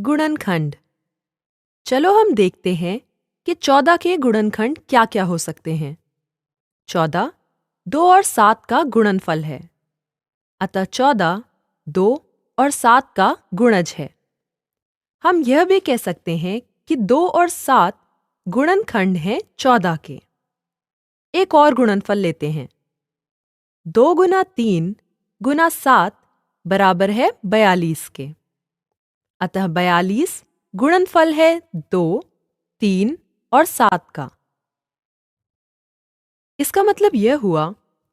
गुणनखंड। चलो हम देखते हैं कि 14 के गुणनखंड क्या क्या हो सकते हैं। 14 2 और 7 का गुणनफल है, अतः 14 2 और 7 का गुणज है। हम यह भी कह सकते हैं कि 2 और 7 गुणनखंड हैं 14 के। एक और गुणनफल लेते हैं। 2 गुना 3 गुना 7 बराबर है 42 के, अतः 42 गुणनफल है 2, 3 और 7 का। इसका मतलब यह हुआ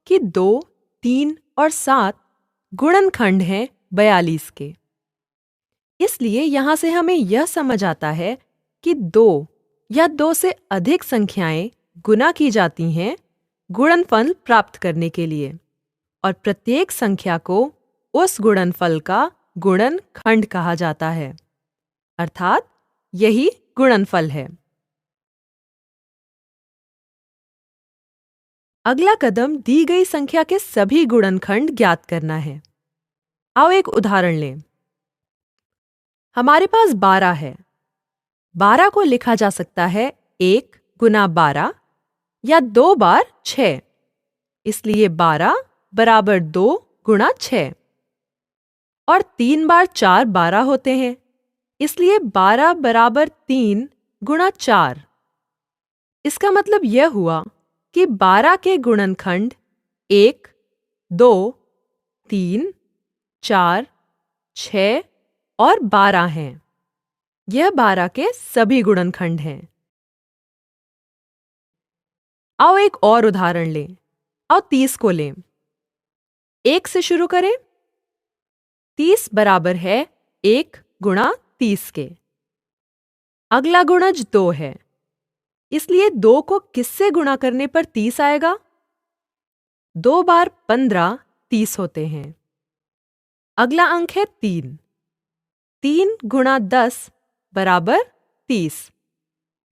कि 2, 3 और 7 गुणनखंड हैं 42 के। इसलिए यहाँ से हमें यह समझ आता है कि 2 या 2 से अधिक संख्याएं गुना की जाती हैं गुणनफल प्राप्त करने के लिए, और प्रत्येक संख्या को उस गुणनफल का गुणनखंड कहा जाता है, अर्थात यही गुणनफल है। अगला कदम दी गई संख्या के सभी गुणनखंड ज्ञात करना है। आओ एक उदाहरण लें। हमारे पास 12 है। 12 को लिखा जा सकता है 1 गुना 12 या 2 बार 6, इसलिए 12 बराबर 2 गुणा 6, और 3 बार 4 12 होते हैं, इसलिए 12 बराबर 3 गुणा 4। इसका मतलब यह हुआ कि 12 के गुणनखंड 1, 2, 3, 4, 6 और 12 हैं। यह 12 के सभी गुणनखंड हैं। आओ एक और उदाहरण लें। आओ 30 को लें। 1 से शुरू करें। 30 बराबर है 1 गुणा 30 के। अगला गुणज 2 है, इसलिए 2 को किससे गुणा करने पर 30 आएगा? 2 बार 15 30 होते हैं। अगला अंक है 3। 3 गुणा 10 बराबर 30,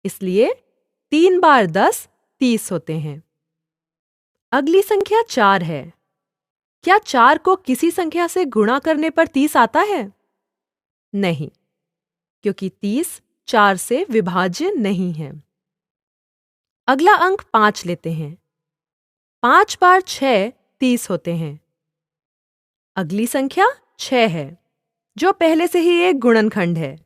इसलिए 3 बार 10 30 होते हैं। अगली संख्या 4 है। क्या 4 को किसी संख्या से गुणा करने पर 30 आता है? नहीं, क्योंकि 30 4 से विभाज्य नहीं है। अगला अंक 5 लेते हैं। 5 बार 6 30 होते हैं। अगली संख्या 6 है, जो पहले से ही एक गुणनखंड है।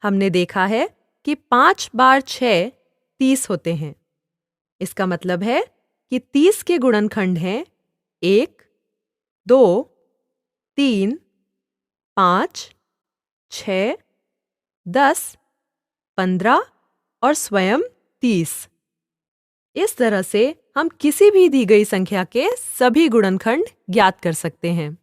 हमने देखा है कि 5 बार 6 30 होते हैं। इसका मतलब है कि 30 के गुणनखंड हैं 1, 2, 3, 5, 6, 10, 15 और स्वयं 30। इस तरह से हम किसी भी दी गई संख्या के सभी गुणनखंड ज्ञात कर सकते हैं।